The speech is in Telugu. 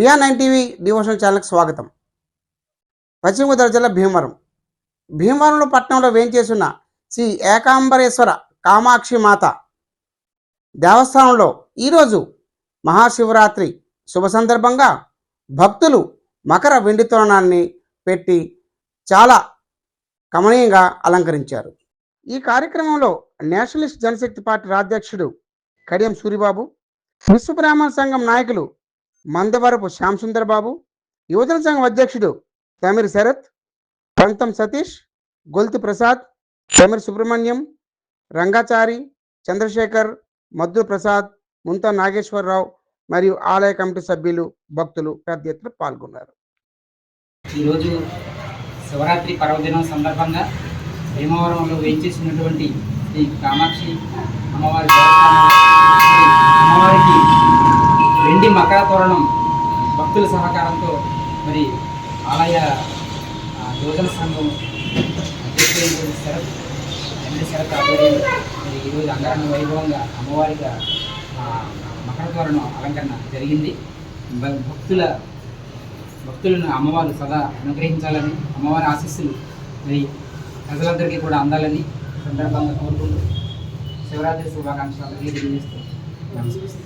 VN9 టీవీ డివోషనల్ ఛానల్కి స్వాగతం. పశ్చిమ గోదావరి జిల్లా భీమవరంలో పట్టణంలో వేంచేసిన శ్రీ ఏకాంబరేశ్వర కామాక్షి మాత దేవస్థానంలో ఈరోజు మహాశివరాత్రి శుభ సందర్భంగా భక్తులు మకర వెండి తోరణాన్ని పెట్టి చాలా కమనీయంగా అలంకరించారు. ఈ కార్యక్రమంలో నేషనలిస్ట్ జనశక్తి పార్టీ రాజ్యాధ్యక్షుడు కడియం సూరిబాబు, విశ్వ బ్రాహ్మణ సంఘం నాయకులు మందవరపు శ్యామ్ సుందర్ బాబు, యువజన సంఘం అధ్యక్షుడు తమిరి శరత్, పంతం సతీష్, గొల్తి ప్రసాద్, తమిరి సుబ్రహ్మణ్యం, రంగాచారి, చంద్రశేఖర్, మద్దు ప్రసాద్, ముంతా నాగేశ్వరరావు మరియు ఆలయ కమిటీ సభ్యులు, భక్తులు పెద్ద ఎత్తున పాల్గొన్నారు. ఈరోజు శివరాత్రి పర్వదినం సందర్భంగా భీమవరంలో వేయించేసినటువంటి శ్రీ కామాక్షి అమ్మవారి అమ్మవారికి వెండి మకర తోరణం భక్తుల సహకారంతో మరి ఆలయ యువజన సంఘం అధ్యక్షుడు శరత్ ఆధ్వర్యంలో మరి ఈరోజు అంగరంగ వైభవంగా అమ్మవారిగా మకర తోరణం అలంకరణ జరిగింది. భక్తులను అమ్మవారు సదా అనుగ్రహించాలని, అమ్మవారి ఆశీస్సులు మరి ప్రజలందరికీ కూడా అందాలని సందర్భంగా కోరుకుంటూ శివరాత్రి శుభాకాంక్షలు తెలియజేస్తూ నమస్కరిస్తాను.